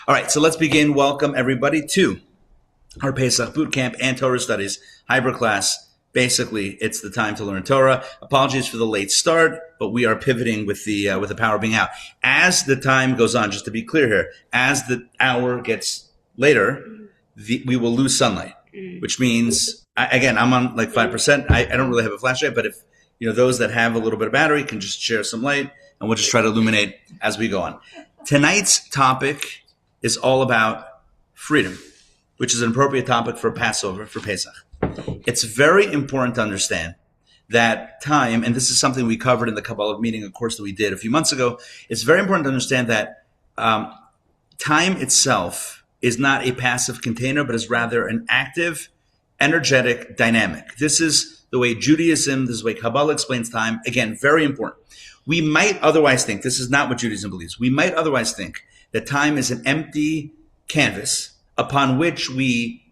All right, so let's begin. Welcome everybody to our Pesach boot camp and Torah Studies hybrid class. Basically, it's the time to learn Torah. Apologies for the late start, but we are pivoting with the power being out. As the time goes on, just to be clear here, as the hour gets later, we will lose sunlight, which means, again, I'm on like 5%. I don't really have a flashlight, but if those that have a little bit of battery can just share some light, and we'll just try to illuminate as we go on. Tonight's topic is all about freedom, which is an appropriate topic for Passover, for Pesach. It's very important to understand that time, and this is something we covered in the Kabbalah meeting, of course, that we did a few months ago. It's very important to understand that time itself is not a passive container, but is rather an active, energetic dynamic. This is the way Judaism, this is the way Kabbalah explains time. Again, very important. We might otherwise think, this is not what Judaism believes, we might otherwise think that time is an empty canvas upon which we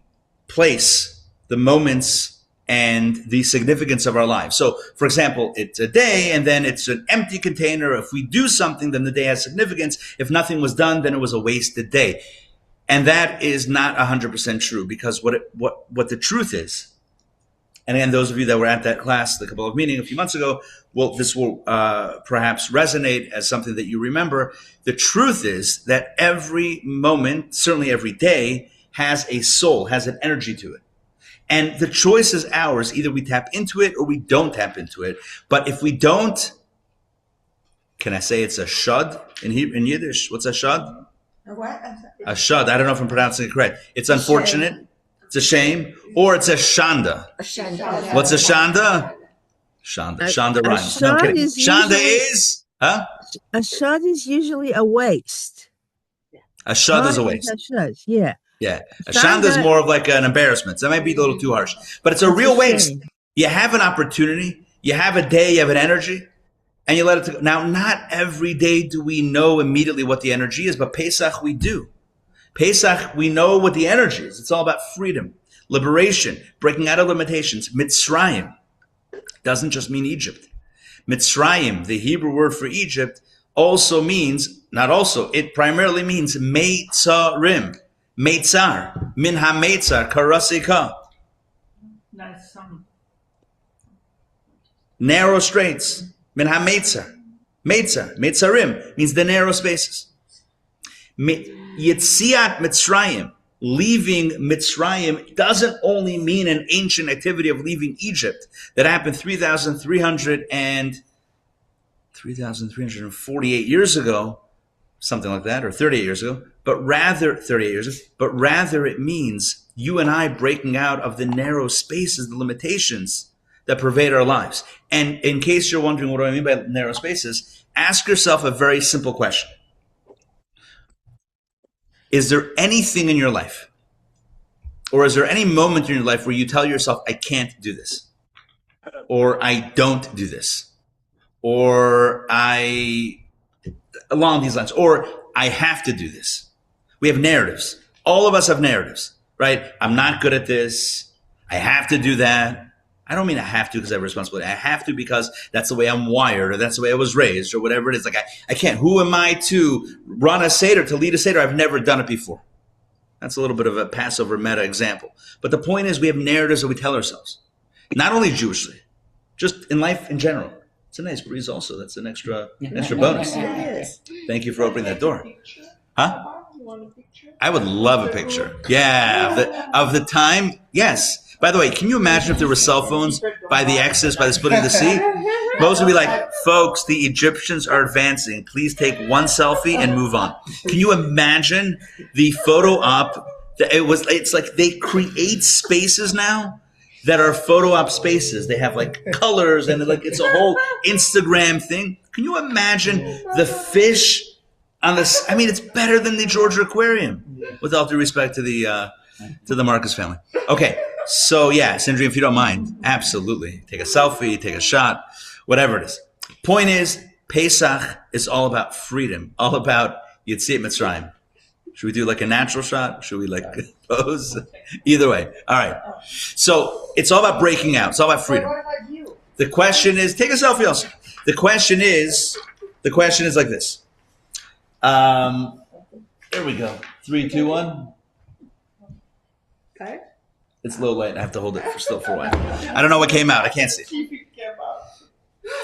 place the moments and the significance of our lives. So, for example, it's a day and then it's an empty container. If we do something, then the day has significance. If nothing was done, then it was a wasted day. And that is not 100% true, because what the truth is, and again, those of you that were at that class, the Kabbalah meeting a few months ago, this will perhaps resonate as something that you remember. The truth is that every moment, certainly every day, has a soul, has an energy to it. And the choice is ours. Either we tap into it or we don't tap into it. But if we don't, can I say it's a shud in Yiddish? What's a shud? A what? A shud. I don't know if I'm pronouncing it correct. It's unfortunate. It's a shame. Or it's a shanda. A shanda. What's a shanda? Shanda rhymes. No, I'm kidding. Shanda is? Huh? A shud is usually a waste. A shud is a waste. A shud, yeah. Yeah. A shanda is more of like an embarrassment. That might be a little too harsh. But it's a real waste. You have an opportunity. You have a day. You have an energy. And you let it go. Now, not every day do we know immediately what the energy is, but Pesach we do. Pesach, we know what the energy is. It's all about freedom, liberation, breaking out of limitations. Mitzrayim doesn't just mean Egypt. Mitzrayim, the Hebrew word for Egypt, also means, not also, it primarily means Meitzarim. Meitzar, min ha-meitzar, karasika. Narrow straits, min ha-meitzar. Meitzar, Meitzarim, means the narrow spaces. Yetziat Mitzrayim, leaving Mitzrayim, doesn't only mean an ancient activity of leaving Egypt that happened 3,348 years ago, something like that, or 38 years ago, but rather it means you and I breaking out of the narrow spaces, the limitations that pervade our lives. And in case you're wondering what do I mean by narrow spaces, ask yourself a very simple question. Is there anything in your life, or is there any moment in your life where you tell yourself, I can't do this, or I don't do this, or along these lines, or I have to do this? We have narratives. All of us have narratives, right? I'm not good at this. I have to do that. I don't mean I have to because I have responsibility. I have to because that's the way I'm wired, or that's the way I was raised, or whatever it is. Like I can't. Who am I to run a Seder, to lead a Seder? I've never done it before. That's a little bit of a Passover meta example. But the point is we have narratives that we tell ourselves. Not only Jewishly, just in life in general. It's a nice breeze also. That's an extra bonus. Thank you for opening that door. Huh? I would love a picture. Yeah, of the time. Yes. By the way, can you imagine if there were cell phones by the Exodus, by the splitting of the sea? Most would be like, folks, the Egyptians are advancing. Please take one selfie and move on. Can you imagine the photo op? It's like they create spaces now that are photo op spaces. They have like colors and it's a whole Instagram thing. Can you imagine the fish on this? I mean, it's better than the Georgia Aquarium, with all due respect to the Marcus family. Okay. So yeah, Sindri, if you don't mind, absolutely. Take a selfie, take a shot, whatever it is. Point is, Pesach is all about freedom, all about Yetziat Mitzrayim. Should we do like a natural shot? Should we like pose? Either way. All right. So it's all about breaking out. It's all about freedom. The question is, take a selfie also. The question is like this. There we go. 3, 2, 1. Okay. It's a little light. I have to hold it still for a while. I don't know what came out. I can't see.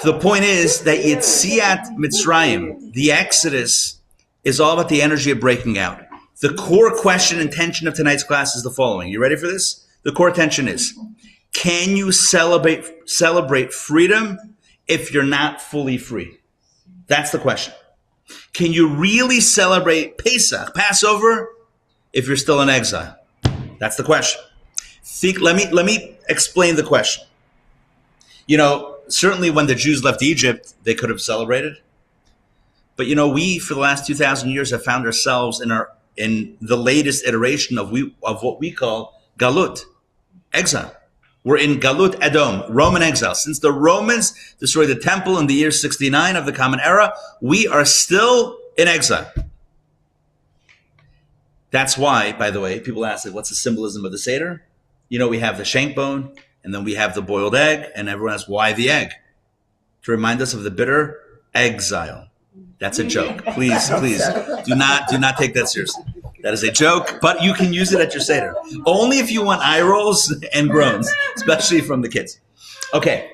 The point is that Yetziat Mitzrayim, the Exodus, is all about the energy of breaking out. The core question and tension of tonight's class is the following. You ready for this? The core tension is, can you celebrate freedom if you're not fully free? That's the question. Can you really celebrate Pesach, Passover, if you're still in exile? That's the question. Let me explain the question. You know, certainly when the Jews left Egypt, they could have celebrated. But you know, we for the last 2,000 years have found ourselves in the latest iteration of what we call Galut, exile. We're in Galut Edom, Roman exile. Since the Romans destroyed the temple in the year 69 of the Common Era, we are still in exile. That's why, by the way, people ask, what's the symbolism of the Seder? You know, we have the shank bone, and then we have the boiled egg, and everyone asks, why the egg? To remind us of the bitter exile. That's a joke. Please, do not take that seriously. That is a joke, but you can use it at your Seder. Only if you want eye rolls and groans, especially from the kids. Okay,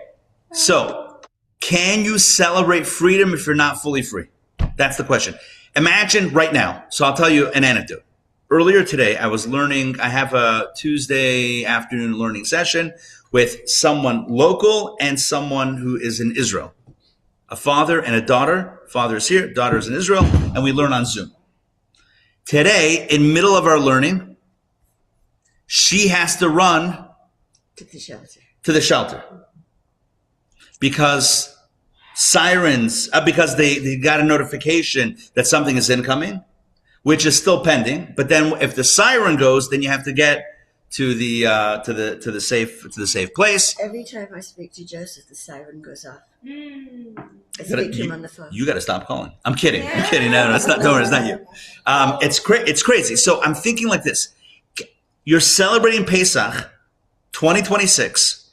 so can you celebrate freedom if you're not fully free? That's the question. Imagine right now. So I'll tell you an anecdote. Earlier today, I was learning. I have a Tuesday afternoon learning session with someone local and someone who is in Israel. A father and a daughter. Father is here, daughter is in Israel, and we learn on Zoom. Today, in middle of our learning, she has to run To the shelter. Because sirens, because they got a notification that something is incoming, which is still pending. But then if the siren goes, then you have to get to the safe place. Every time I speak to Joseph, the siren goes off. I speak to him on the phone. You got to stop calling. I'm kidding. I'm kidding. No, it's not. Don't worry, it's not you. It's crazy. So I'm thinking like this: you're celebrating Pesach 2026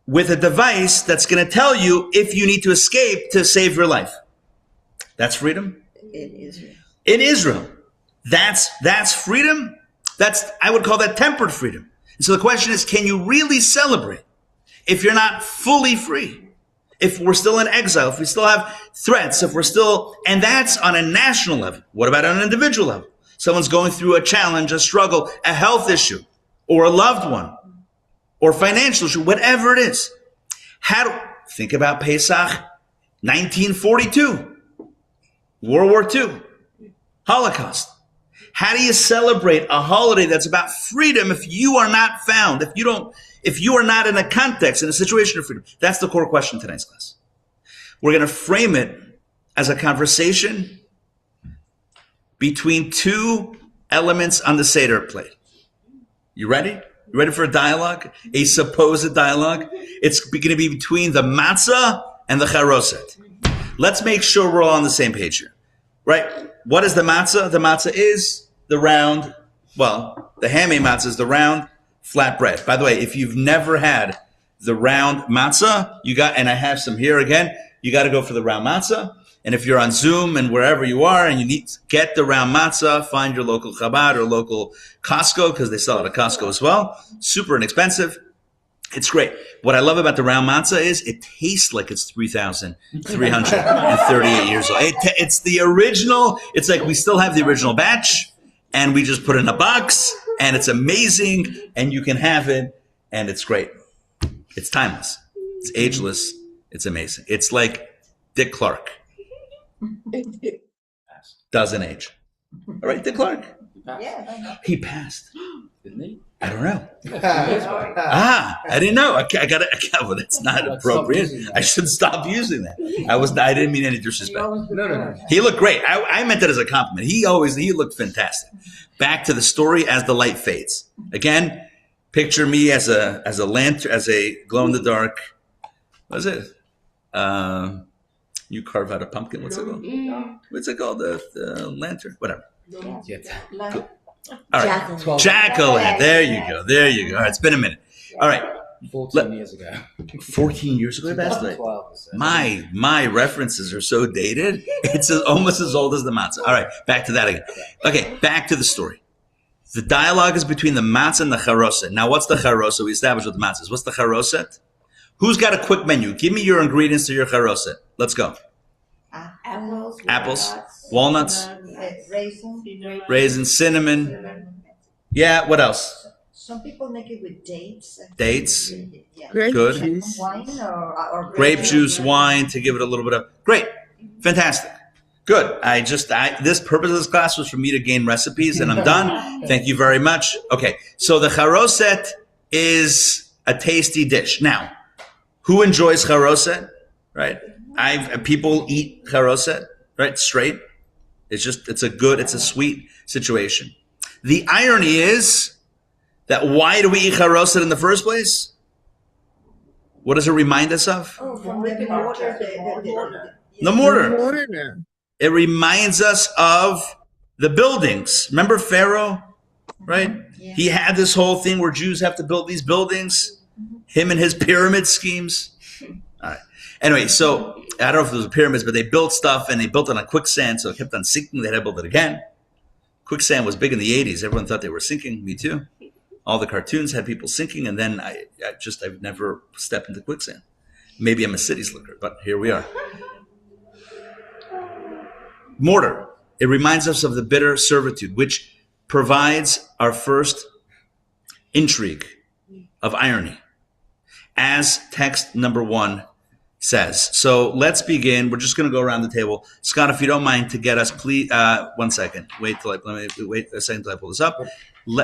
with a device that's going to tell you if you need to escape to save your life. That's freedom. In Israel. In Israel, that's freedom. I would call that tempered freedom. And so the question is, can you really celebrate if you're not fully free? If we're still in exile, if we still have threats, and that's on a national level. What about on an individual level? Someone's going through a challenge, a struggle, a health issue, or a loved one, or financial issue, whatever it is. Think about Pesach 1942, World War II, Holocaust. How do you celebrate a holiday that's about freedom if you are not found, if you are not in a context, in a situation of freedom? That's the core question of tonight's class. We're going to frame it as a conversation between two elements on the Seder plate. You ready? You ready for a dialogue? A supposed dialogue? It's going to be between the matzah and the charoset. Let's make sure we're all on the same page here. Right? What is the matzah? The matzah is the round, the handmade matzah is the round, flat bread. By the way, if you've never had the round matzah, and I have some here again, you got to go for the round matzah. And if you're on Zoom and wherever you are and you need to get the round matzah, find your local Chabad or local Costco, because they sell it at Costco as well. Super inexpensive. It's great. What I love about the round matzah is it tastes like it's 3,338 years old. It's the original. It's like we still have the original batch, and we just put it in a box, and it's amazing, and you can have it, and it's great. It's timeless. It's ageless. It's amazing. It's like Dick Clark. Doesn't age. All right, Dick Clark. He passed. Didn't he? I don't know. I didn't know. Well, that's not appropriate. I should stop using that. I didn't mean any disrespect. No. He looked great. I meant that as a compliment. He looked fantastic. Back to the story as the light fades. Again, picture me as a lantern, as a glow in the dark. What is it? You carve out a pumpkin. What's it called? What's it called? The lantern? Whatever. All right. Jack-o'-lantern. There you go. All right. It's been a minute. All right. 14 years ago. 14 years ago, that's like 2012. my references are so dated. It's almost as old as the matzah. All right, back to that again. Okay, back to the story. The dialogue is between the matzah and the charoset. Now, what's the charoset? We established what the matzah is. What's the charoset? Who's got a quick menu? Give me your ingredients to your charoset. Let's go. Apples, walnuts, raisins, cinnamon. Yeah, what else? Some people make it with dates. Dates. Yeah. Grape Good. juice. Wine or Grape juice, wine to give it a little bit of. Great. Fantastic. Good. This purpose of this class was for me to gain recipes, and I'm done. Thank you very much. Okay. So the charoset is a tasty dish. Now, who enjoys charoset? Right? People eat charoset, right? Straight. It's a sweet situation. The irony is that why do we eat charoset in the first place? What does it remind us of? Oh, from the mortar. The mortar. Mortar. It reminds us of the buildings. Remember Pharaoh, right? Yeah. He had this whole thing where Jews have to build these buildings. Him and his pyramid schemes. All right. Anyway, so I don't know if it was pyramids, but they built stuff and they built it on quicksand, so it kept on sinking. They had to build it again. Quicksand was big in the 80s. Everyone thought they were sinking. Me too. All the cartoons had people sinking, and then I've never stepped into quicksand. Maybe I'm a city slicker, but here we are. Mortar. It reminds us of the bitter servitude, which provides our first intrigue of irony, as text number 1 says. So let's begin. We're just going to go around the table. Scott, if you don't mind to get us, please, 1 second. Wait a second till I pull this up.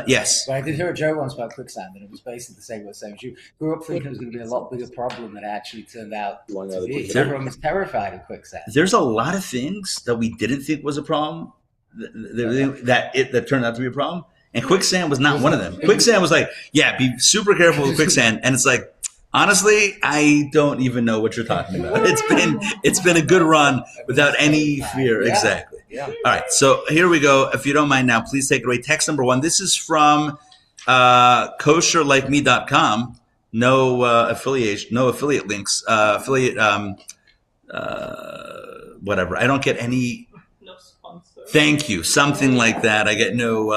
Yes. But I did hear a joke once about quicksand, and it was basically the same as you grew up thinking it was going to be a lot bigger problem than it actually turned out to be. Everyone was terrified of quicksand. There's a lot of things that we didn't think was a problem that turned out to be a problem. And quicksand was not one of them. Quicksand was like, yeah, be super careful with quicksand. And it's like, honestly, I don't even know what you're talking about. It's been a good run without any fear. Yeah. Exactly. Yeah. All right. So here we go. If you don't mind now, please take it away. Text number 1. This is from kosherlikeme.com. No affiliate links. Whatever. I don't get any. No sponsor. Thank you. Something like that. I get no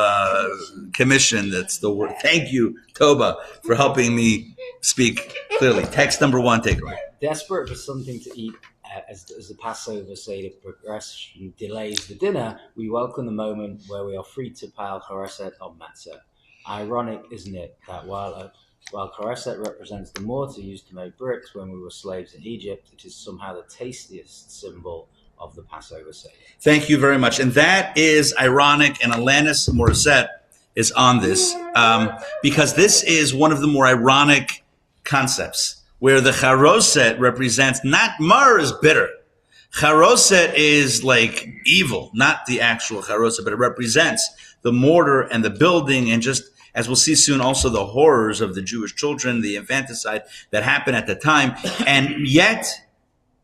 commission. That's the word. Thank you, Toba, for helping me speak clearly. Text number 1, take it away. Desperate for something to eat as the Passover Seder progression delays the dinner, we welcome the moment where we are free to pile Charoset on matzah. Ironic, isn't it, that while Charoset represents the mortar used to make bricks when we were slaves in Egypt, it is somehow the tastiest symbol of the Passover Seder. Thank you very much. And that is ironic, and Alanis Morissette is on this because this is one of the more ironic concepts where the Charoset represents not Mar is bitter. Charoset is like evil, not the actual Charoset, but it represents the mortar and the building, and just as we'll see soon, also the horrors of the Jewish children, the infanticide that happened at the time. And yet,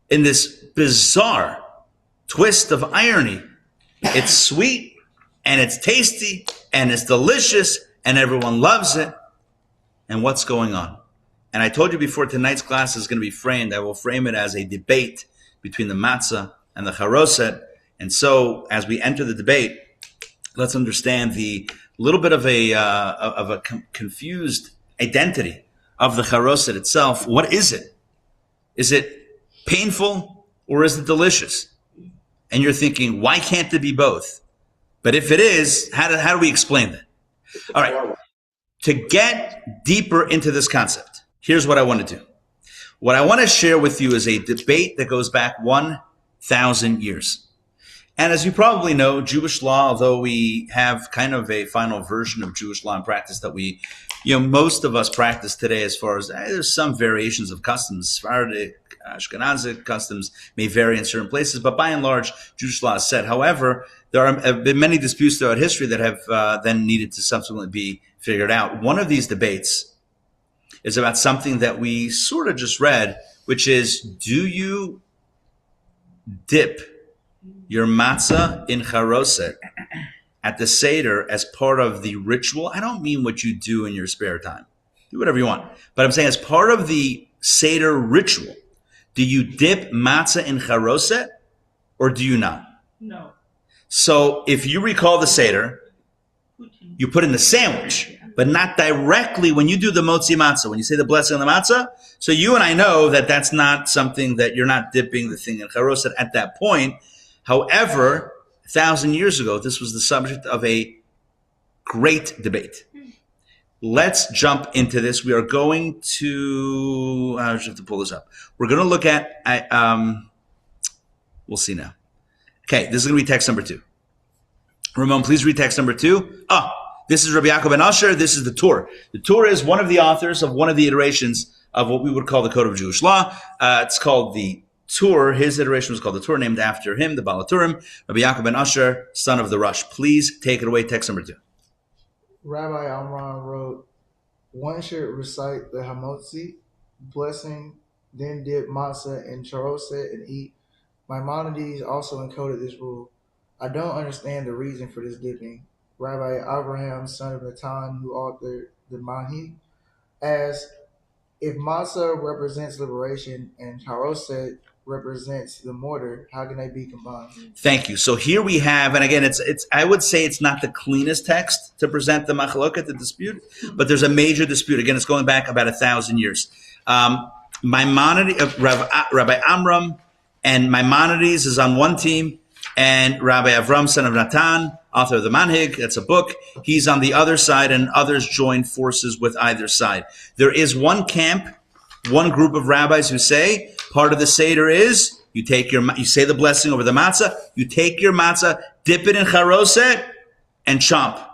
in this bizarre twist of irony, it's sweet and it's tasty and it's delicious and everyone loves it. And what's going on? And I told you before, tonight's class is going to be framed. I will frame it as a debate between the matzah and the charoset. And so, as we enter the debate, let's understand the little bit of a confused identity of the charoset itself. What is it? Is it painful or is it delicious? And you're thinking, why can't it be both? But if it is, how do we explain that? All right. To get deeper into this concept, here's what I want to do. What I want to share with you is a debate that goes back 1,000 years. And as you probably know, Jewish law, although we have kind of a final version of Jewish law and practice that most of us practice today, as far as there's some variations of customs. Sephardic, Ashkenazic customs may vary in certain places, but by and large, Jewish law is set. However, there have been many disputes throughout history that have then needed to subsequently be figured out. One of these debates is about something that we sort of just read, which is, do you dip your matzah in charoset at the Seder as part of the ritual? I don't mean what you do in your spare time. Do whatever you want. But I'm saying as part of the Seder ritual, do you dip matzah in charoset or do you not? No. So if you recall the Seder, you put in the sandwich, but not directly when you do the motzi matzah, when you say the blessing on the matzah. So you and I know that that's not something that you're not dipping the thing in charoset at that point. However, 1,000 years ago, this was the subject of a great debate. Let's jump into this. We are going to, I just have to pull this up. We're going to look at, we'll see now. Okay, this is going to be text number 2. Ramon, please read text number 2. This is Rabbi Yaakov ben Asher. This is the Torah. The Torah is one of the authors of one of the iterations of what we would call the Code of Jewish Law. It's called the Torah. His iteration was called the Torah, named after him, the Baal HaTurim, Rabbi Yaakov ben Asher, son of the Rush. Please take it away, text number 2. Rabbi Amram wrote, one should recite the Hamotzi blessing, then dip matzah in Charoset and eat. Maimonides also encoded this rule. I don't understand the reason for this dipping. Rabbi Abraham, son of Natan, who authored the Mahi, asks, if matzah represents liberation and Charoset represents the mortar, how can they be combined? Thank you. So here we have, and again, it's I would say it's not the cleanest text to present the machloket, the dispute, but there's a major dispute. Again, it's going back about 1,000 years. Maimonides, Rabbi Amram and Maimonides is on one team, and Rabbi Avram, son of Natan, author of the Manhig, that's a book, he's on the other side, and others join forces with either side. There is one camp, one group of rabbis who say part of the Seder is you say the blessing over the matzah, you take your matzah, dip it in charoset, and chomp.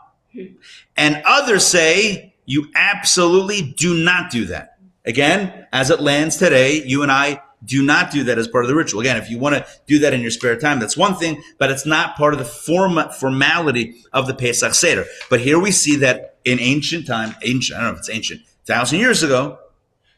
And others say you absolutely do not do that. Again, as it lands today, you and I do not do that as part of the ritual. Again, if you want to do that in your spare time, that's one thing, but it's not part of the formality of the Pesach Seder. But here we see that in ancient time, I don't know if it's ancient, 1,000 years ago,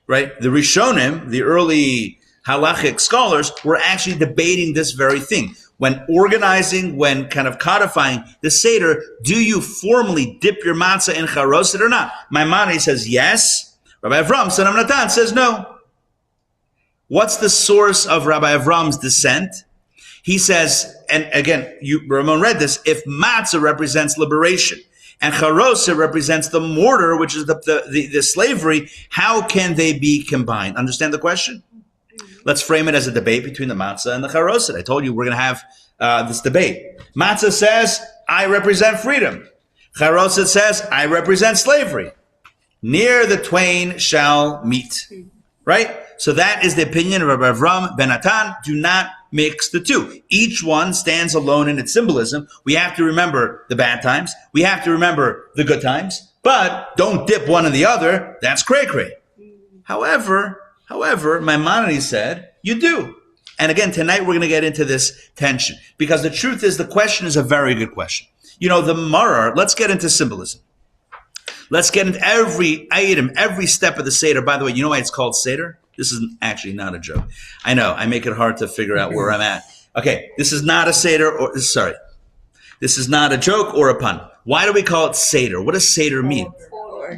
right? The Rishonim, the early halachic scholars, were actually debating this very thing. When organizing, when kind of codifying the Seder, do you formally dip your matzah in charoset or not? Maimonides says yes. Rabbi Avram, son of Natan, says no. What's the source of Rabbi Avram's dissent? He says, and again, Ramon read this, if matzah represents liberation and charoset represents the mortar, which is the slavery, how can they be combined? Understand the question? Let's frame it as a debate between the matzah and the charoset. I told you we're going to have this debate. Matzah says, I represent freedom. Charoset says, I represent slavery. Near the twain shall meet. Right? So that is the opinion of Rabbi Avram ben Natan. Do not mix the two. Each one stands alone in its symbolism. We have to remember the bad times. We have to remember the good times. But don't dip one in the other. That's cray-cray. However, Maimonides said, you do. And again, tonight we're going to get into this tension. Because the truth is, the question is a very good question. You know, the Marar, let's get into symbolism. Let's get into every item, every step of the Seder. By the way, you know why it's called Seder? This is actually not a joke. I know, I make it hard to figure out where I'm at. Okay, this is not a Seder, this is not a joke or a pun. Why do we call it Seder? What does Seder mean?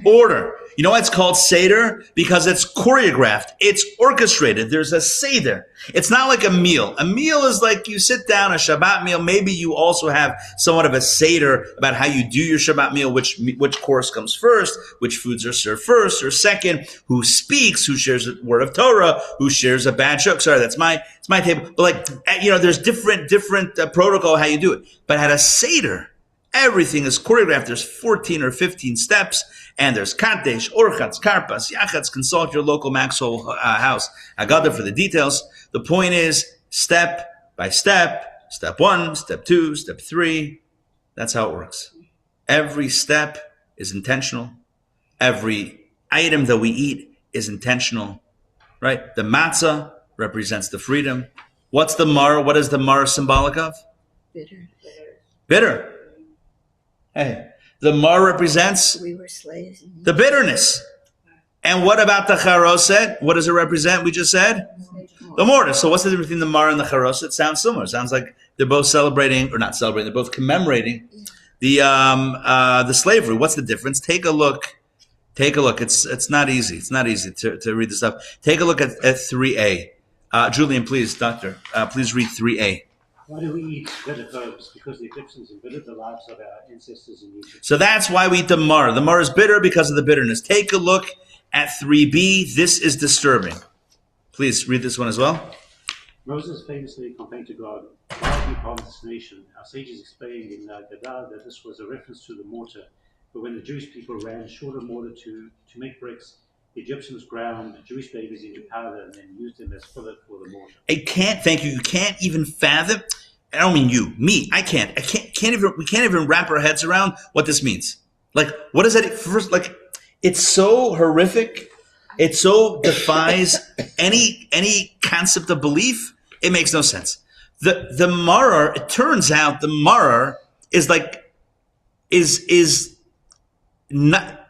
Order. You know why it's called Seder? Because it's choreographed. It's orchestrated. There's a Seder. It's not like a meal. A meal is like you sit down, a Shabbat meal. Maybe you also have somewhat of a Seder about how you do your Shabbat meal, which course comes first, which foods are served first or second, who speaks, who shares a word of Torah, who shares a bad joke. Sorry, it's my table. But there's different protocol how you do it. But at a Seder, everything is choreographed. There's 14 or 15 steps, and there's Kadesh, Orchatz, Karpas, Yachatz. Consult your local Maxwell house Haggadah for the details. The point is, step by step, step 1, step 2, step 3. That's how it works. Every step is intentional. Every item that we eat is intentional, right? The matzah represents the freedom. What's the mar? What is the mar symbolic of? Bitter. Hey, the mar represents We were slaves. the bitterness. And what about the charoset? What does it represent? We just said the mortar. So what's the difference between the mar and the charoset? It sounds similar. It sounds like they're both celebrating, or not celebrating. They're both commemorating the slavery. What's the difference? Take a look Take a look. It's not easy. It's not easy to read this stuff. Take a look at 3a. Julian, please, doctor, please read 3a. Why do we eat bitter herbs? Because the Egyptians embittered the lives of our ancestors in Egypt. So that's why we eat the mar. The mar is bitter because of the bitterness. Take a look at 3b. This is disturbing. Please read this one as well. Moses famously complained to God, "Why have you harmed this nation?" Our sages explained in Gadah that this was a reference to the mortar. But when the Jewish people ran short of mortar to make bricks, the Egyptians ground the Jewish babies into powder and then used them as filler for the mortar. Thank you. You can't even fathom. I don't mean you, me. I can't even. We can't even wrap our heads around what this means. Like, what is that? First, like, it's so horrific. It so defies any concept of belief. It makes no sense. The maror. It turns out the maror is not.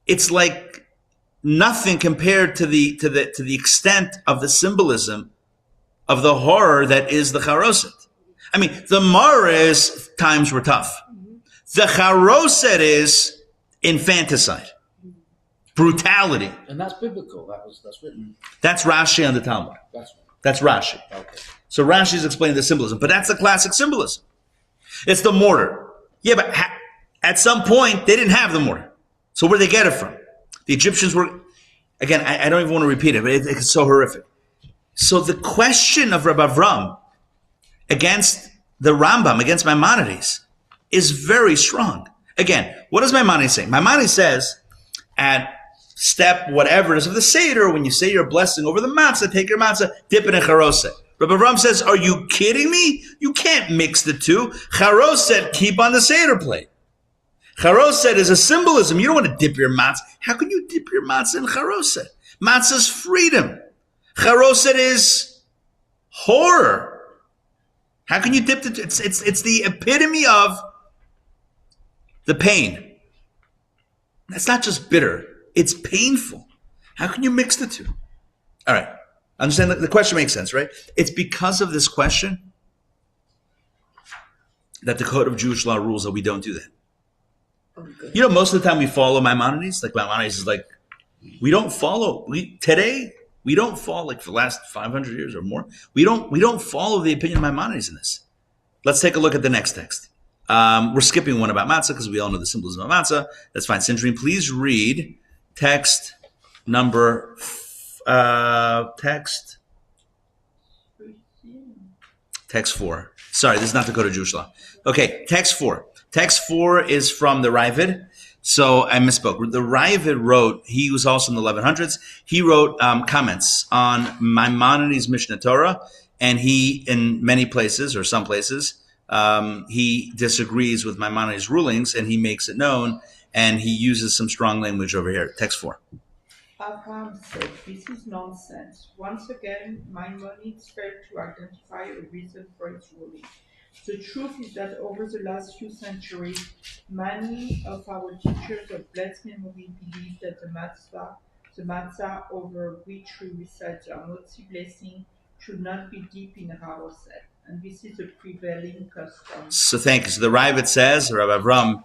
It's like nothing compared to the extent of the symbolism of the horror that is the Charoset. I mean, the maror is times were tough. The Charoset is infanticide, brutality. And that's biblical. That's written. That's Rashi on the Talmud. That's Rashi. Okay. So Rashi is explaining the symbolism, but that's the classic symbolism. It's the mortar. Yeah, but at some point they didn't have the mortar. So where did they get it from? The Egyptians were, again, I don't even want to repeat it, but it's so horrific. So the question of Rabbi Avram against the Rambam, against Maimonides, is very strong. Again, what does Maimonides say? Maimonides says at step whatever it is of the Seder, when you say your blessing over the matzah, take your matzah, dip it in Charoset. Rabbi Avram says, are you kidding me? You can't mix the two. Charoset, keep on the Seder plate. Charoset is a symbolism. You don't want to dip your matzah. How can you dip your matzah in Charoset? Matzah is freedom. Charoset is horror. How can you dip it? It's the epitome of the pain. That's not just bitter. It's painful. How can you mix the two? All right. Understand that the question makes sense, right? It's because of this question that the Code of Jewish Law rules that we don't do that. You know, most of the time we follow Maimonides. Like Maimonides is like, we don't follow. Today we don't follow, like for the last 500 years or more. We don't follow the opinion of Maimonides in this. Let's take a look at the next text. We're skipping one about matzah because we all know the symbolism of matzah. That's fine. Sindrine, please read text number text 4. Sorry, this is not the Code of Jewish Law. Okay, text 4. Text 4 is from the Ravid. So I misspoke. The Ravid wrote, he was also in the 1100s. He wrote comments on Maimonides' Mishnah Torah, and he, in many places, or some places, he disagrees with Maimonides' rulings, and he makes it known, and he uses some strong language over here. Text 4. Abraham said, "This is nonsense." Once again, Maimonides failed to identify a reason for his ruling. The truth is that over the last few centuries, many of our teachers of blessed memory believe that the matzah over which we recite the Amotzi blessing, should not be dipped in Charoset, and this is a prevailing custom. So thank you. So the Ravid says, Rabbi Avram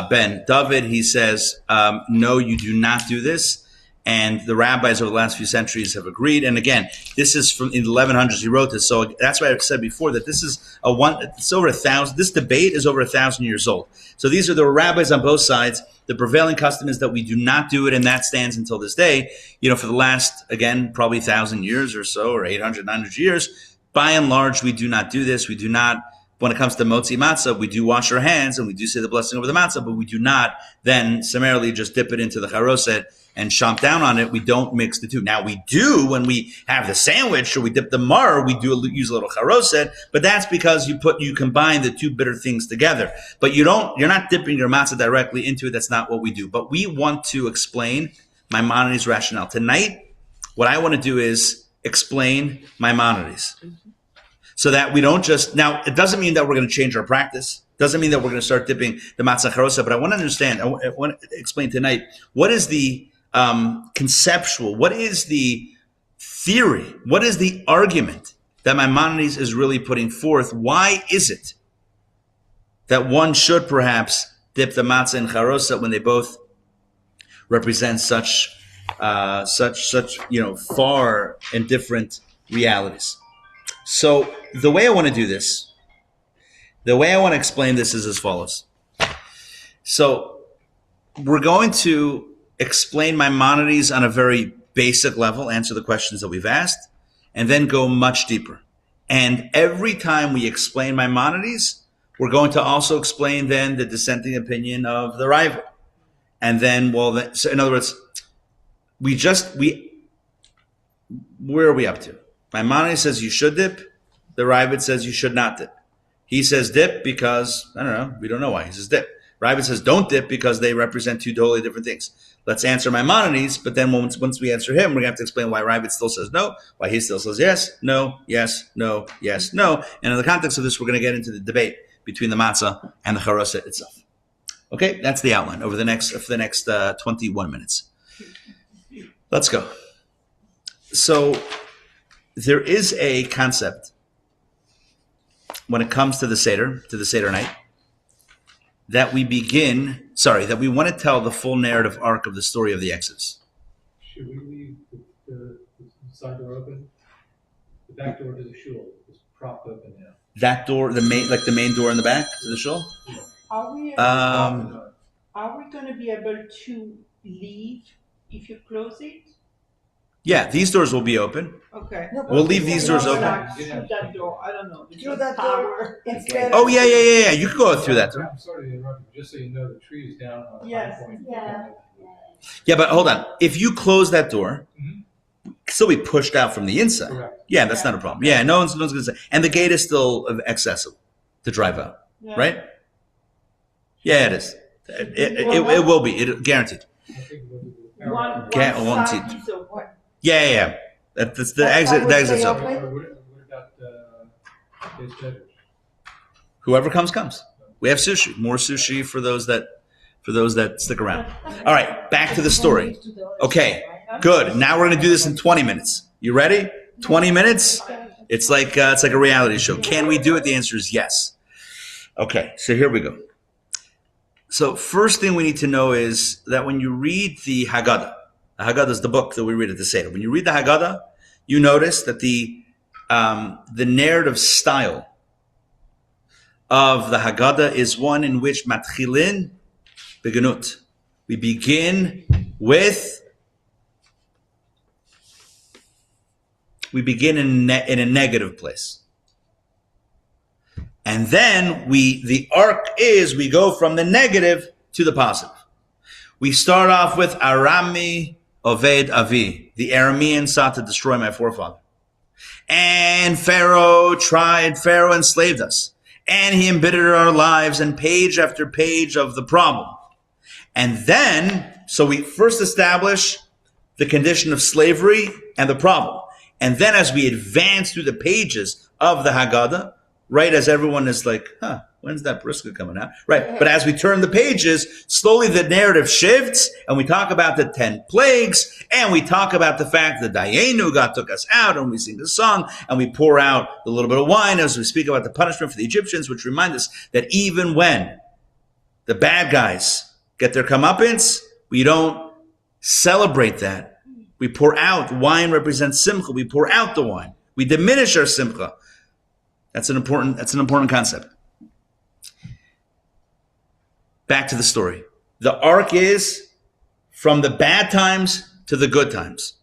ben David, he says, no, you do not do this. And the rabbis over the last few centuries have agreed. And again, this is from in the 1100s. He wrote this, so that's why I said before that this is it's over 1,000. This debate is over 1,000 years old. So these are the rabbis on both sides. The prevailing custom is that we do not do it, and that stands until this day. You know, for the last, again, probably 1,000 years or so, or 800, 900 years. By and large, we do not do this. We do not. When it comes to motzi matzah, we do wash our hands and we do say the blessing over the matzah, but we do not then summarily just dip it into the charoset and chomp down on it. We don't mix the two. Now we do when we have the sandwich or we dip the mar, we do use a little charoset, but that's because you combine the two bitter things together. But you're not dipping your matzah directly into it. That's not what we do. But we want to explain Maimonides' rationale. Tonight, what I want to do is explain Maimonides. So that we don't just, now it doesn't mean that we're going to change our practice. Doesn't mean that we're going to start dipping the matzah charoset, but I want to understand, I want to explain tonight, what is the conceptual, what is the theory, what is the argument that Maimonides is really putting forth? Why is it that one should perhaps dip the matzah in charoset when they both represent such far and different realities. So the way I want to do this, the way I want to explain this is as follows. So we're going to explain Maimonides on a very basic level, answer the questions that we've asked, and then go much deeper. And every time we explain Maimonides, we're going to also explain then the dissenting opinion of the rival. And then, so in other words, where are we up to? Maimonides says you should dip. The Ravid says you should not dip. He says dip because, I don't know, we don't know why. He says dip. Ravid says don't dip because they represent two totally different things. Let's answer Maimonides, but then once we answer him, we're going to have to explain why Ravid still says no, why he still says yes, no, yes, no, yes, no. And in the context of this, we're going to get into the debate between the matzah and the charoset itself. Okay, that's the outline for the next 21 minutes. Let's go. So there is a concept when it comes to the Seder night, that we want to tell the full narrative arc of the story of the Exodus. Should we leave the side door open? The back door to the shul is propped open now. That door, the main door in the back to the shul? Are we going to be able to leave if you close it? Yeah, these doors will be open. Okay. We'll leave these doors open. Through that door, I don't know. Through that door. Instead Oh, yeah. You can go through that door. I'm sorry to interrupt you. Just so you know, the tree is down on Yes. High Point. Yeah, but hold on. If you close that door, still be pushed out from the inside. Correct. Yeah, that's not a problem. Yeah, no one's going to say. And the gate is still accessible to drive out, right? Yeah, it is. It will be. Guaranteed. One Guaranteed. side is open. Yeah. That's the exit. The exit's open. What about his beverage? Whoever comes. We have sushi. More sushi for those that stick around. All right, back to the story. Okay, good. Now we're going to do this in 20 minutes. You ready? 20 minutes? It's like a reality show. Can we do it? The answer is yes. Okay, so here we go. So first thing we need to know is that when you read the Haggadah is the book that we read at the Seder. When you read the Haggadah, you notice that the narrative style of the Haggadah is one in which matchilin beganut. We begin in a negative place. And then the arc is we go from the negative to the positive. We start off with Arami Oved Avi. The Aramean sought to destroy my forefather. And Pharaoh enslaved us. And he embittered our lives and page after page of the problem. And then, so we first establish the condition of slavery and the problem. And then as we advance through the pages of the Haggadah, right, as everyone is like, when's that brisket coming out? Right. But as we turn the pages, slowly the narrative shifts and we talk about the 10 plagues and we talk about the fact that Dayenu, God took us out, and we sing the song and we pour out a little bit of wine as we speak about the punishment for the Egyptians, which remind us that even when the bad guys get their comeuppance, we don't celebrate that. We pour out. Wine represents simcha. We pour out the wine. We diminish our simcha. That's an important concept. Back to the story. The arc is from the bad times to the good times,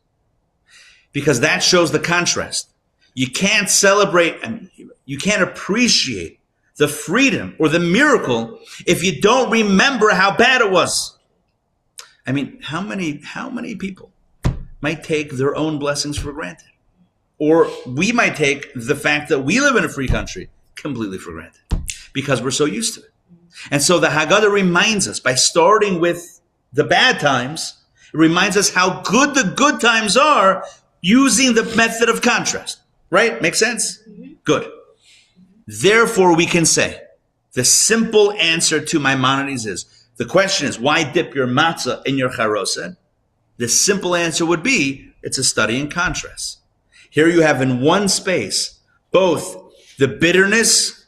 because that shows the contrast. You can't celebrate and you can't appreciate the freedom or the miracle if you don't remember how bad it was. I mean, how many people might take their own blessings for granted? Or we might take the fact that we live in a free country completely for granted because we're so used to it. And so the Haggadah reminds us, by starting with the bad times, it reminds us how good the good times are using the method of contrast. Right? Makes sense? Good. Therefore, we can say the simple answer to Maimonides is, the question is, why dip your matzah in your charoset? The simple answer would be, it's a study in contrast. Here you have in one space both the bitterness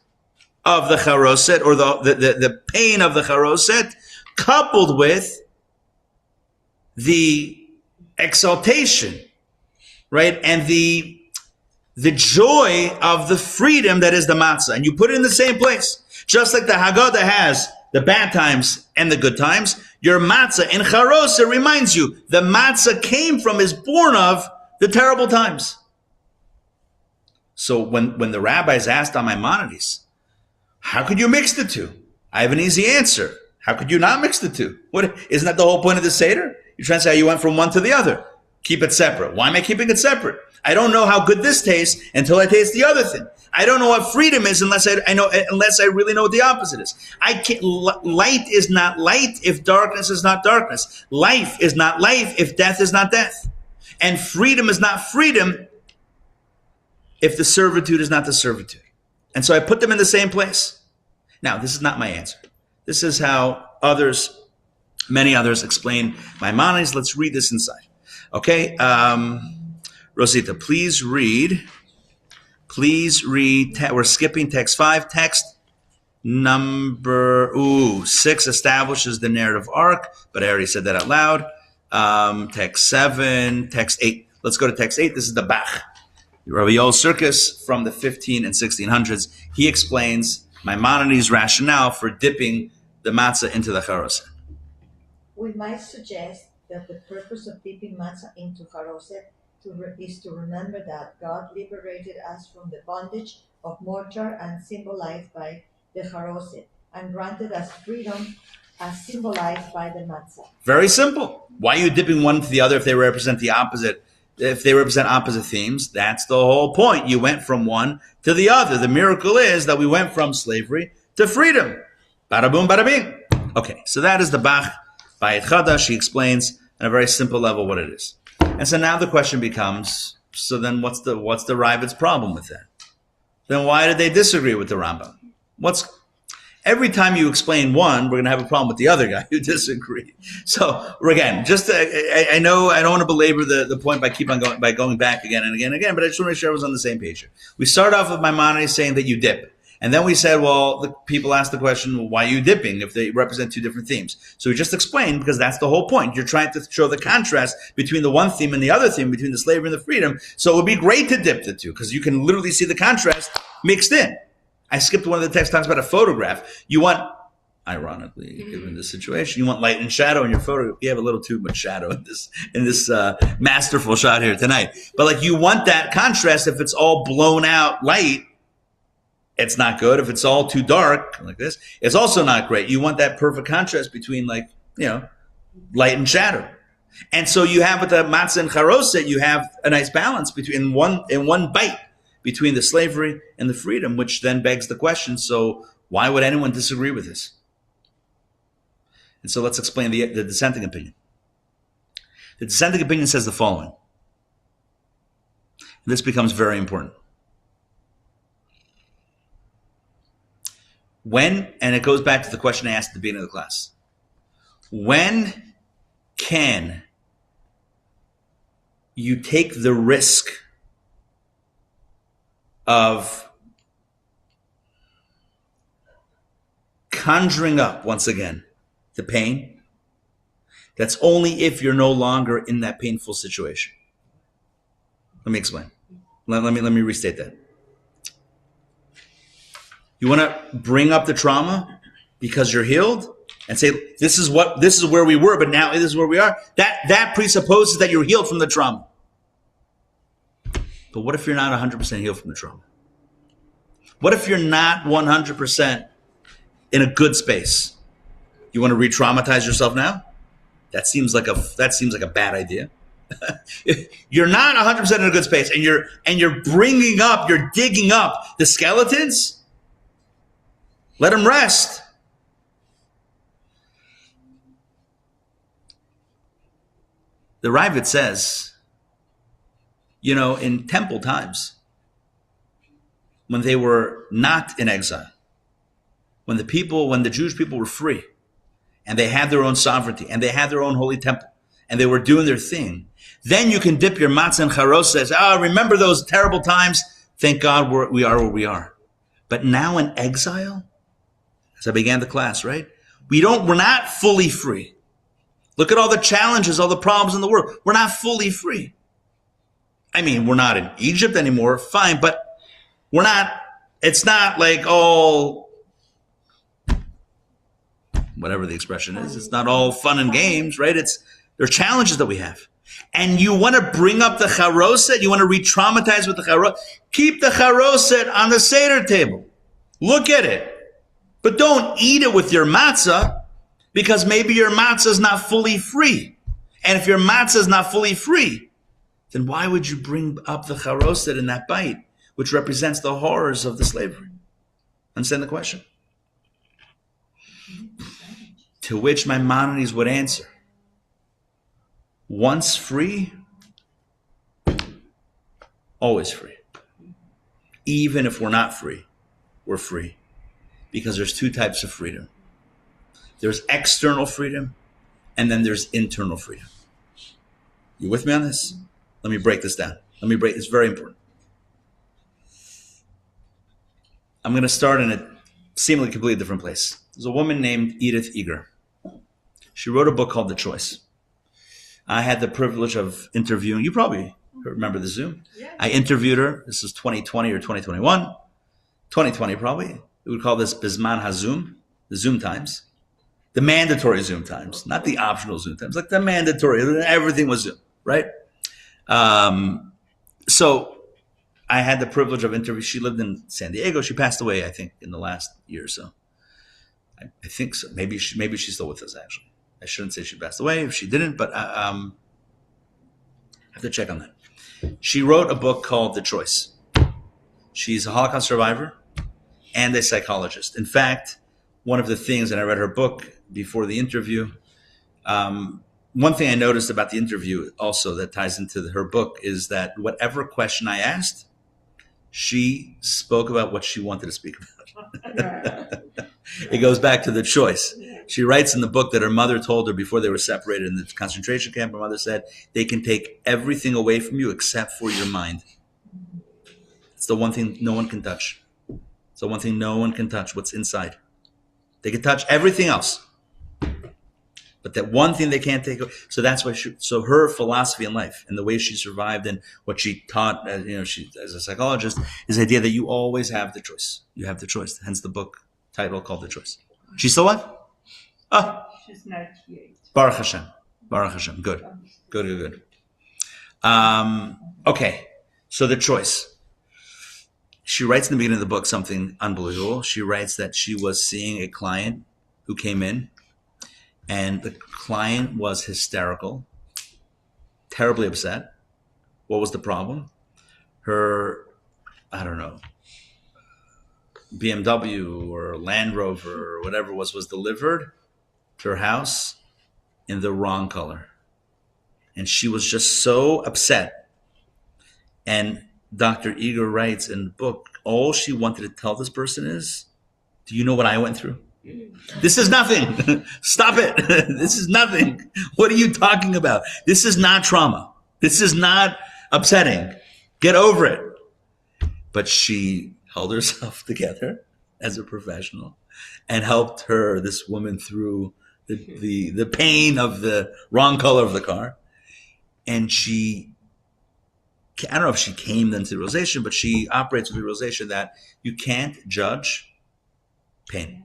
of the charoset, or the pain of the charoset, coupled with the exaltation, right? And the joy of the freedom that is the matzah. And you put it in the same place. Just like the Haggadah has the bad times and the good times, your matzah in Charoset reminds you the matzah is born of the terrible times. So when the rabbis asked on Maimonides, how could you mix the two? I have an easy answer. How could you not mix the two? Isn't that the whole point of the Seder? You're trying to say you went from one to the other. Keep it separate. Why am I keeping it separate? I don't know how good this tastes until I taste the other thing. I don't know what freedom is unless I really know what the opposite is. Light is not light if darkness is not darkness. Life is not life if death is not death. And freedom is not freedom if the servitude is not the servitude. And so I put them in the same place. Now, this is not my answer. This is how many others explain Maimonides. Let's read this inside. Okay, Rosita, please read. We're skipping text 5. Text number 6 establishes the narrative arc, but I already said that out loud. Text 7, text 8. Let's go to text 8. This is the Bach. Rabbi Yoel Circus from the 15 and 1600s. He explains Maimonides' rationale for dipping the matzah into the charoset. We might suggest that the purpose of dipping matzah into charoset is to remember that God liberated us from the bondage of mortar and symbolized by the charoset, and granted us freedom as symbolized by the matzah. Very simple. Why are you dipping one to the other if they represent the opposite? If they represent opposite themes, that's the whole point. You went from one to the other. The miracle is that we went from slavery to freedom. Bada boom, bada bing. Okay, so that is the Bach Bayit Chadash. He explains on a very simple level what it is. And so now the question becomes, so then what's the Ravid's problem with that? Then why did they disagree with the Rambam? Every time you explain one, we're going to have a problem with the other guy who disagreed. So again, I know I don't want to belabor the point by going back again and again and again, but I just want to make sure I was on the same page here. We start off with Maimonides saying that you dip. And then we said, well, the people asked the question, well, why are you dipping if they represent two different themes? So we just explained, because that's the whole point. You're trying to show the contrast between the one theme and the other theme, between the slavery and the freedom. So it would be great to dip the two, because you can literally see the contrast mixed in. I skipped one of the text talks about a photograph. You want, ironically, given this situation, you want light and shadow in your photo. You have a little too much shadow in this masterful shot here tonight. But you want that contrast. If it's all blown out light, it's not good. If it's all too dark like this, it's also not great. You want that perfect contrast between light and shadow. And so you have with the matzah and charoset, you have a nice balance between one bite between the slavery and the freedom, which then begs the question, so why would anyone disagree with this? And so let's explain the dissenting opinion. The dissenting opinion says the following. And this becomes very important. And it goes back to the question I asked at the beginning of the class. When can you take the risk of conjuring up, once again, the pain? That's only if you're no longer in that painful situation. Let me explain. Let me restate that. You want to bring up the trauma because you're healed and say, this is where we were, but now this is where we are. That presupposes that you're healed from the trauma. But what if you're not 100% healed from the trauma? What if you're not 100% in a good space? You want to re-traumatize yourself now? That seems like a bad idea. You're not 100% in a good space, and you're digging up the skeletons. Let them rest. The Ravid says, in temple times, when they were not in exile, when the Jewish people were free, and they had their own sovereignty, and they had their own holy temple, and they were doing their thing, then you can dip your matzah and charoset. Remember those terrible times? Thank God we are where we are. But now in exile, as I began the class, right? We're not fully free. Look at all the challenges, all the problems in the world. We're not fully free. I mean, we're not in Egypt anymore, fine, but we're not, it's not like all, whatever the expression is, it's not all fun and games, right? There are challenges that we have. And you want to bring up the Charoset, you want to re-traumatize with the Charoset, keep the Charoset on the Seder table. Look at it. But don't eat it with your matzah, because maybe your matzah is not fully free. And if your matzah is not fully free, then why would you bring up the Charoset in that bite, which represents the horrors of the slavery? Understand the question? To which Maimonides would answer, once free, always free. Even if we're not free, we're free. Because there's two types of freedom. There's external freedom, and then there's internal freedom. You with me on this? Let me break this down. It's very important. I'm going to start in a seemingly completely different place. There's a woman named Edith Eger. She wrote a book called The Choice. I had the privilege of interviewing, you probably remember the Zoom. Yeah. I interviewed her. This is 2020 or 2021. 2020 probably. We would call this Bisman HaZoom, the Zoom times. The mandatory Zoom times, not the optional Zoom times, like the mandatory, everything was Zoom, right? So I had the privilege of interviewing. She lived in San Diego. She passed away, I think, in the last year or so. I think so. Maybe she's still with us, actually. I shouldn't say she passed away if she didn't, but I have to check on that. She wrote a book called The Choice. She's a Holocaust survivor and a psychologist. In fact, one of the things, and I read her book before the interview, one thing I noticed about the interview also that ties into her book is that whatever question I asked, she spoke about what she wanted to speak about. It goes back to the choice. She writes in the book that her mother told her before they were separated in the concentration camp, her mother said, they can take everything away from you except for your mind. It's the one thing no one can touch. It's the one thing no one can touch, what's inside. They can touch everything else. But that one thing they can't take away. So that's why so her philosophy in life and the way she survived and what she taught, she as a psychologist, is the idea that you always have the choice. You have the choice. Hence the book title called The Choice. She's still alive? She's 98. Baruch Hashem. Baruch Hashem. Good. Good. Okay. So The Choice. She writes in the beginning of the book something unbelievable. She writes that she was seeing a client who came in, and the client was hysterical, terribly upset. What was the problem? Her, I don't know, BMW or Land Rover or whatever was delivered to her house in the wrong color. And she was just so upset. And Dr. Eger writes in the book, all she wanted to tell this person is, do you know what I went through? This is nothing. Stop it. This is nothing. What are you talking about? This is not trauma. This is not upsetting. Get over it. But she held herself together as a professional and helped this woman through the pain of the wrong color of the car. And I don't know if she came then to the realization, but she operates with the realization that you can't judge pain.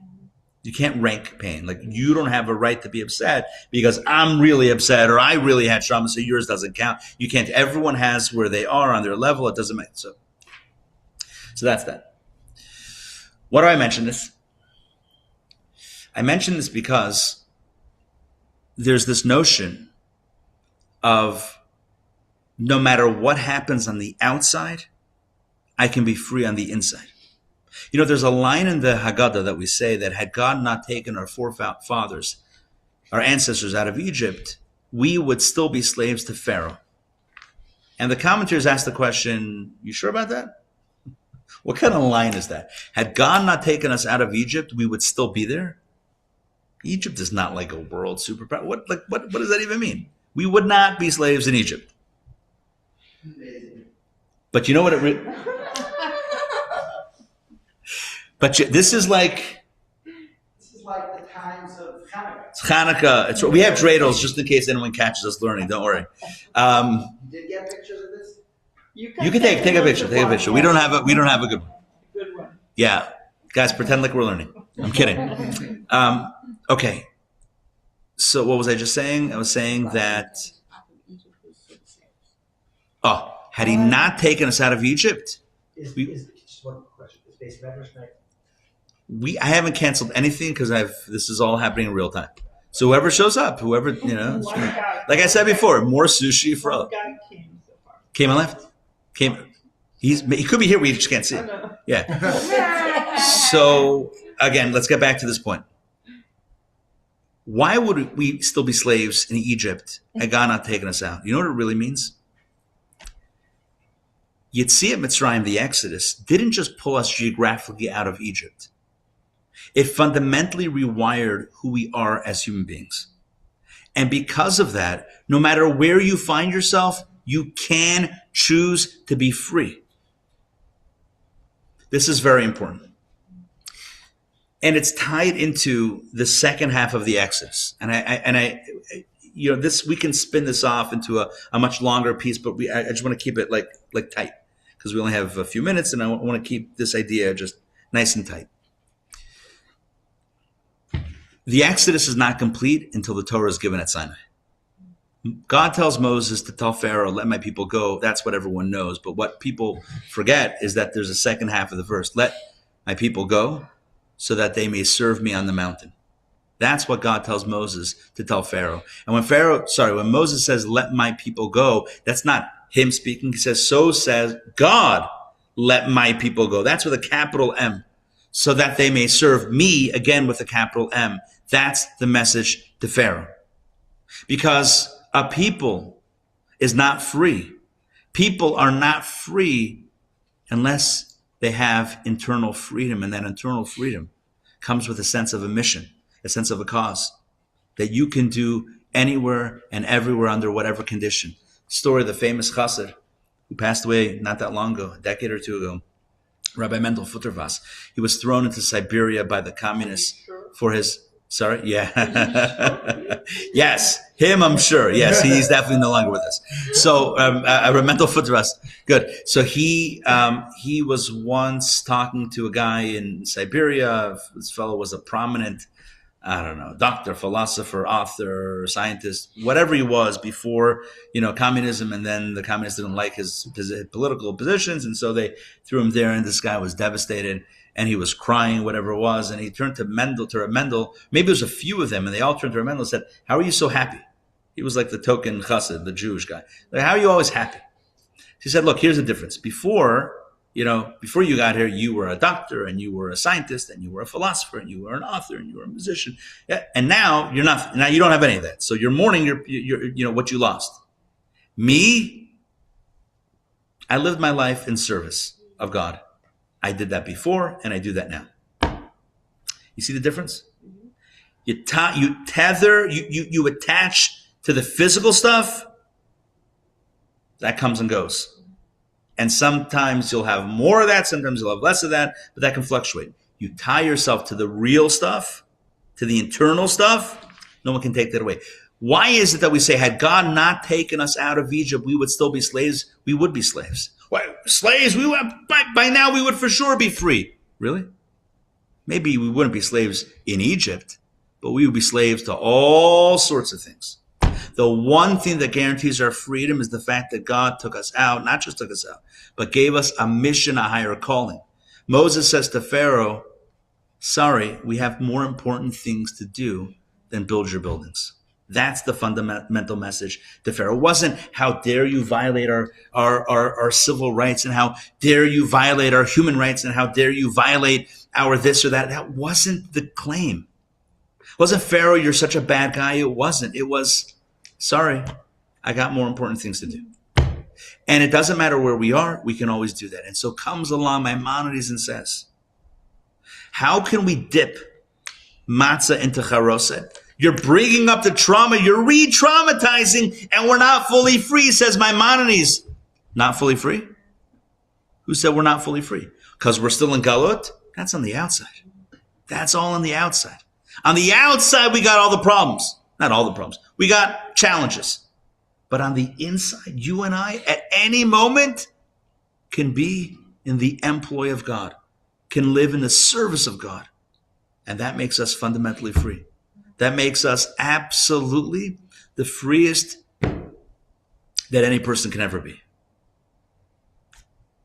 You can't rank pain. Like, you don't have a right to be upset because I'm really upset or I really had trauma, so yours doesn't count. You can't. Everyone has where they are on their level. It doesn't make so. So that's that. Why do I mention this? I mention this because there's this notion of no matter what happens on the outside, I can be free on the inside. You know, there's a line in the Haggadah that we say that had God not taken our forefathers, our ancestors out of Egypt, we would still be slaves to Pharaoh. And the commentators ask the question, you sure about that? What kind of line is that? Had God not taken us out of Egypt, we would still be there? Egypt is not like a world superpower. What does that even mean? We would not be slaves in Egypt. But you know what is like the times of Hanukkah. It's Hanukkah. We have dreidels just in case anyone catches us learning. Don't worry. You did get pictures of this? You can take a picture. Take a picture. We don't have a good one. Good one. Yeah, guys, pretend like we're learning. I'm kidding. Okay. So what was I just saying? I was saying that. Oh, had he not taken us out of Egypt? Just one question. Is base retrospect? I haven't canceled anything because this is all happening in real time. So whoever shows up, whoever like I said before, more sushi for all. Guy came so far. Came and left. He could be here. We just can't see it. Yeah. So again, let's get back to this point. Why would we still be slaves in Egypt and God not taking us out? You know what it really means? Yetziat Mitzrayim, the Exodus, didn't just pull us geographically out of Egypt. It fundamentally rewired who we are as human beings. And because of that, no matter where you find yourself, you can choose to be free. This is very important. And it's tied into the second half of the Exodus. And I we can spin this off into a much longer piece, but I just want to keep it like tight because we only have a few minutes, and I want to keep this idea just nice and tight. The Exodus is not complete until the Torah is given at Sinai. God tells Moses to tell Pharaoh, let my people go. That's what everyone knows. But what people forget is that there's a second half of the verse. Let my people go so that they may serve me on the mountain. That's what God tells Moses to tell Pharaoh. And when Moses says, let my people go, that's not him speaking. He says, so says God, let my people go. That's with a capital M. So that they may serve me, again with a capital M. That's the message to Pharaoh. Because a people is not free. People are not free unless they have internal freedom. And that internal freedom comes with a sense of a mission, a sense of a cause that you can do anywhere and everywhere under whatever condition. Story of the famous chassid who passed away not that long ago, a decade or two ago, Rabbi Mendel Futterwas. He was thrown into Siberia by the communists for his... Sorry? Yeah. Yes. Him, I'm sure. Yes, he's definitely no longer with us. So, Mendel Futterwas. Good. So he was once talking to a guy in Siberia. This fellow was a prominent, doctor, philosopher, author, scientist, whatever he was before, communism. And then the communists didn't like his political positions. And so they threw him there. And this guy was devastated. And he was crying, whatever it was. And he turned to Mendel. Maybe it was a few of them. And they all turned to Mendel and said, how are you so happy? He was like the token chassid, the Jewish guy. Like, how are you always happy? He said, look, here's the difference. Before you got here, you were a doctor and you were a scientist and you were a philosopher and you were an author and you were a musician. Yeah, and now you're not. Now you don't have any of that. So you're mourning what you lost. Me, I lived my life in service of God. I did that before and I do that now. You see the difference? You tether, you attach to the physical stuff. That comes and goes. And sometimes you'll have more of that, sometimes you'll have less of that, but that can fluctuate. You tie yourself to the real stuff, to the internal stuff, no one can take that away. Why is it that we say, had God not taken us out of Egypt, we would still be slaves? We would be slaves. Why, slaves, by now we would for sure be free. Really? Maybe we wouldn't be slaves in Egypt, but we would be slaves to all sorts of things. The one thing that guarantees our freedom is the fact that God took us out, not just took us out, but gave us a mission, a higher calling. Moses says to Pharaoh, sorry, we have more important things to do than build your buildings. That's the fundamental message to Pharaoh. It wasn't how dare you violate our civil rights and how dare you violate our human rights and how dare you violate our this or that. That wasn't the claim. It wasn't Pharaoh, you're such a bad guy. It wasn't. It was, sorry, I got more important things to do. And it doesn't matter where we are, we can always do that. And so comes along Maimonides and says, how can we dip matzah into charoset? You're bringing up the trauma, you're re-traumatizing, and we're not fully free, says Maimonides. Not fully free? Who said we're not fully free? Because we're still in galut? That's on the outside. That's all on the outside. On the outside, we got all the problems. Not all the problems. We got challenges. But on the inside, you and I, at any moment, can be in the employ of God, can live in the service of God. And that makes us fundamentally free. That makes us absolutely the freest that any person can ever be.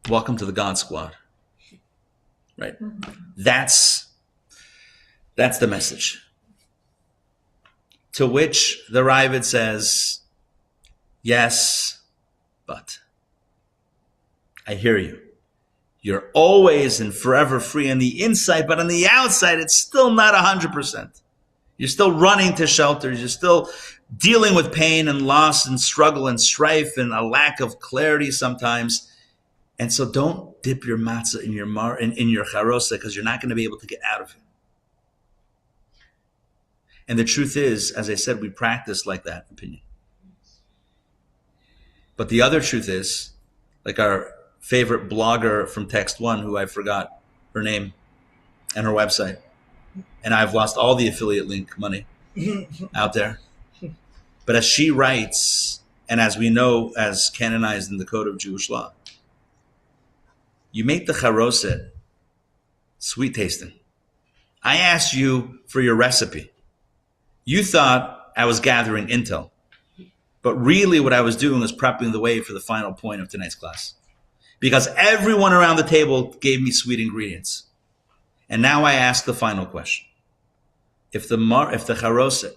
Welcome to the God Squad. Right? That's the message. To which the Ravid says, yes, but I hear you. You're always and forever free on the inside, but on the outside, it's still not 100%. You're still running to shelters. You're still dealing with pain and loss and struggle and strife and a lack of clarity sometimes. And so don't dip your matzah in your charoset, because you're not going to be able to get out of it. And the truth is, as I said, we practice like that opinion. But the other truth is, like our favorite blogger from Text One, who I forgot her name and her website, and I've lost all the affiliate link money out there. But as she writes, and as we know, as canonized in the Code of Jewish Law, you make the Charoset sweet tasting. I asked you for your recipe. You thought I was gathering intel, but really what I was doing was prepping the way for the final point of tonight's class, because everyone around the table gave me sweet ingredients. And now I ask the final question. If the Charoset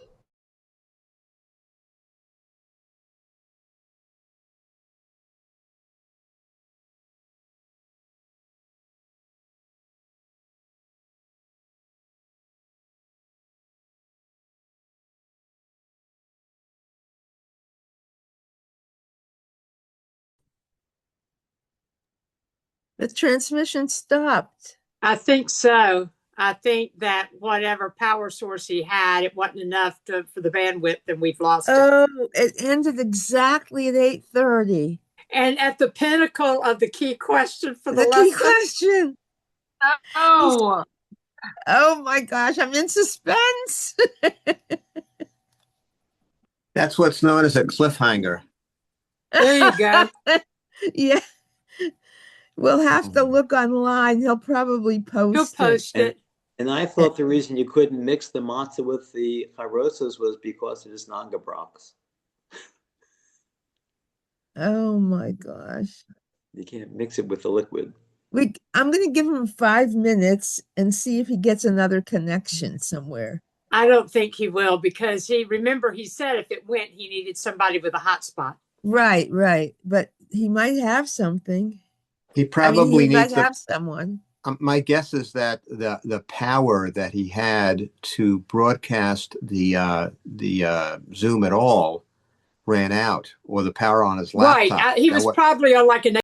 The transmission stopped. I think so. I think that whatever power source he had, it wasn't enough for the bandwidth, and we've lost it. Oh, it ended exactly at 8:30. And at the pinnacle of the key question for the key lesson. question. Oh. Oh my gosh, I'm in suspense. That's what's known as a cliffhanger. There you go. Yeah. We'll have to look online. He'll probably post it. And I thought the reason you couldn't mix the matzah with the charosas was because it is non-gebrocks. Oh my gosh. You can't mix it with the liquid. I'm going to give him 5 minutes and see if he gets another connection somewhere. I don't think he will, because he said if it went, he needed somebody with a hotspot. Right. But he might have something. He probably might have someone. My guess is that the power that he had to broadcast the Zoom at all ran out, or the power on his laptop. Right. He was probably on like an